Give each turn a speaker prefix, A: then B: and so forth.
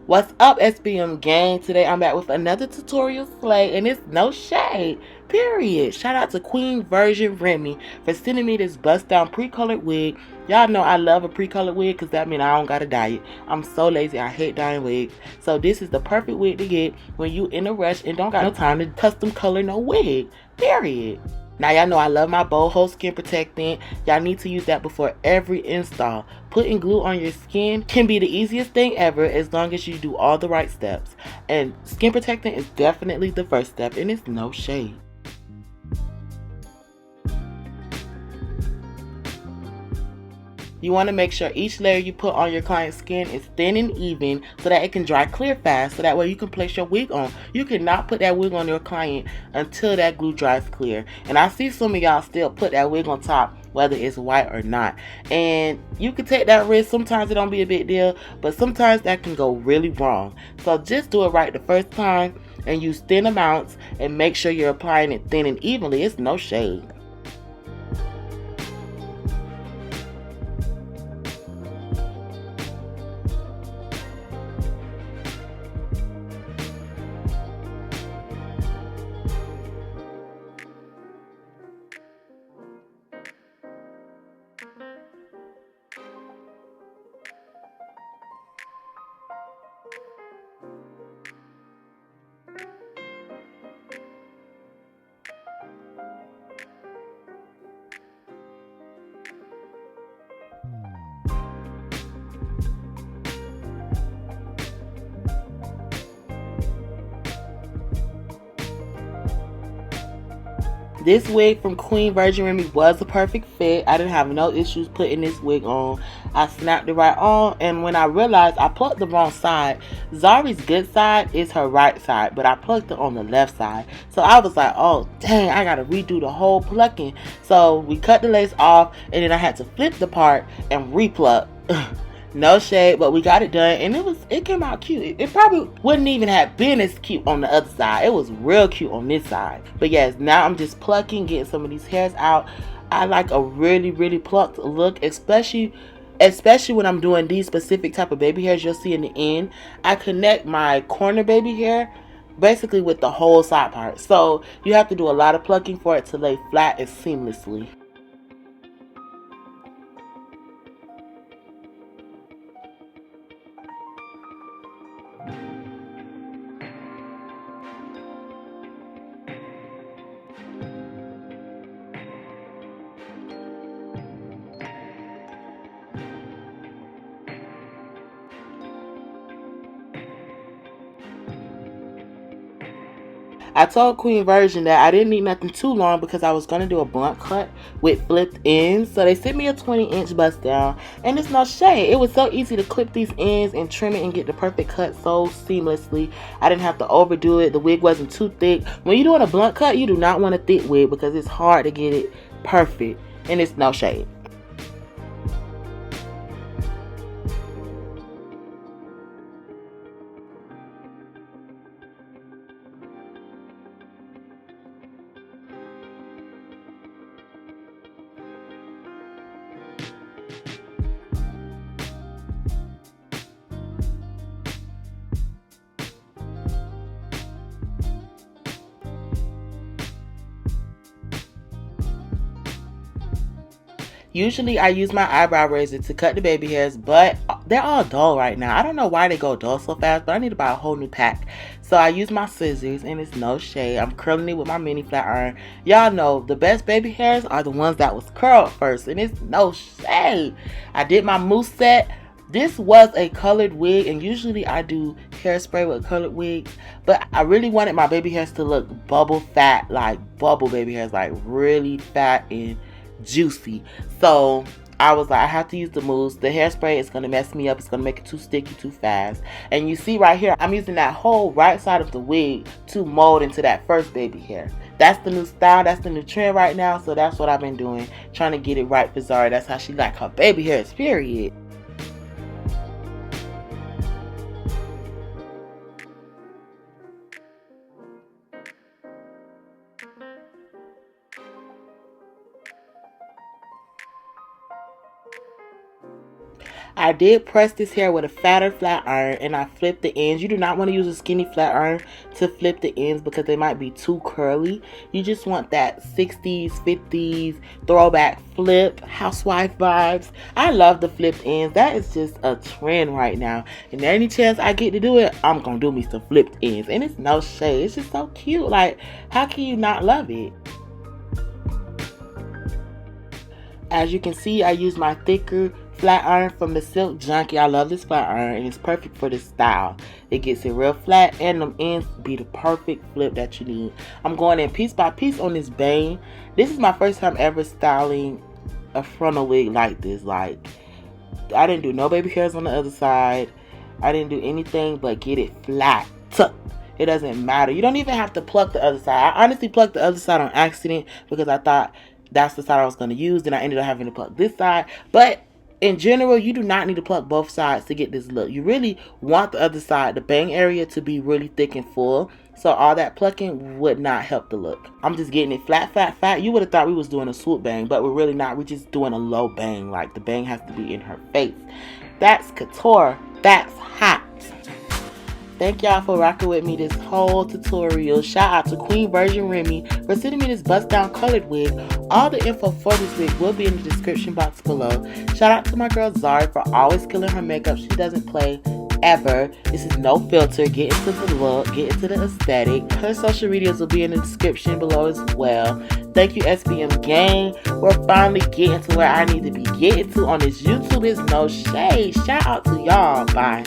A: What's up, SBM gang? Today I'm back with another tutorial slay, and it's no shade, period. Shout out to Queen Version Remy for sending me this bust down pre-colored wig. Y'all know I love a pre-colored wig because that means I don't gotta dye it. I'm so lazy, I hate dyeing wigs. So this is the perfect wig to get when you in a rush and don't got no time to custom color no wig, period. Now y'all know I love my boho skin protectant. Y'all need to use that before every install. Putting glue on your skin can be the easiest thing ever as long as you do all the right steps. And skin protectant is definitely the first step, and it's no shade. You want to make sure each layer you put on your client's skin is thin and even so that it can dry clear fast, so that way you can place your wig on. You cannot put that wig on your client until that glue dries clear. And I see some of y'all still put that wig on top whether it's white or not. And you can take that risk. Sometimes it don't be a big deal, but sometimes that can go really wrong. So just do it right the first time and use thin amounts and make sure you're applying it thin and evenly. It's no shade. This wig from Queen Virgin Remy was a perfect fit. I didn't have no issues putting this wig on. I snapped it right on, and when I realized I plucked the wrong side, Zari's good side is her right side, but I plucked it on the left side. So I was like, oh dang, I gotta redo the whole plucking. So we cut the lace off, and then I had to flip the part and repluck. No shade, but we got it done, and it came out cute. It probably wouldn't even have been as cute on the other side. It was real cute on this side. But yes, now I'm just plucking, getting some of these hairs out. I like a really plucked look, especially when I'm doing these specific type of baby hairs you'll see in the end. I connect my corner baby hair basically with the whole side part. So you have to do a lot of plucking for it to lay flat and seamlessly. I told Queen Version that I didn't need nothing too long because I was going to do a blunt cut with flipped ends. So they sent me a 20-inch bust down, and it's no shade. It was so easy to clip these ends and trim it and get the perfect cut so seamlessly. I didn't have to overdo it. The wig wasn't too thick. When you're doing a blunt cut, you do not want a thick wig because it's hard to get it perfect, and it's no shade. Usually I use my eyebrow razor to cut the baby hairs, but they're all dull right now. I don't know why they go dull so fast, but I need to buy a whole new pack. So I use my scissors, and it's no shade. I'm curling it with my mini flat iron. Y'all know the best baby hairs are the ones that was curled first, and it's no shade. I did my mousse set. This was a colored wig, and usually I do hairspray with colored wigs, but I really wanted my baby hairs to look bubble fat, like bubble baby hairs, like really fat and juicy. So I was like, I have to use the mousse. The hairspray is going to mess me up. It's going to make it too sticky too fast. And you see right here, I'm using that whole right side of the wig to mold into that first baby hair. That's the new style. That's the new trend right now. So that's what I've been doing, trying to get it right for Zara. That's how she like her baby hairs, period. I did press this hair with a fatter flat iron and I flipped the ends. You do not want to use a skinny flat iron to flip the ends because they might be too curly. You just want that 60s, 50s throwback flip, housewife vibes. I love the flipped ends. That is just a trend right now. And any chance I get to do it, I'm going to do me some flipped ends. And it's no shade. It's just so cute. Like, how can you not love it? As you can see, I use my thicker flat iron from the Silk Junkie. I love this flat iron and it's perfect for this style. It gets it real flat and them ends be the perfect flip that you need. I'm going in piece by piece on this bang. This is my first time ever styling a frontal wig like this. Like, I didn't do no baby hairs on the other side. I didn't do anything but get it flat. It doesn't matter. You don't even have to pluck the other side. I honestly plucked the other side on accident because I thought that's the side I was going to use. Then I ended up having to pluck this side. But in general, you do not need to pluck both sides to get this look. You really want the other side, the bang area, to be really thick and full. So all that plucking would not help the look. I'm just getting it flat, flat, flat. You would have thought we was doing a swoop bang, but we're really not. We're just doing a low bang. Like, the bang has to be in her face. That's couture. That's hot. Thank y'all for rocking with me this whole tutorial. Shout out to Queen Virgin Remy for sending me this bust down colored wig. All the info for this wig will be in the description box below. Shout out to my girl Zari for always killing her makeup. She doesn't play ever. This is no filter. Get into the look, get into the aesthetic. Her social medias will be in the description below as well. Thank you, SBM gang. We're finally getting to where I need to be getting to on this YouTube. Is no shade. Shout out to y'all. Bye.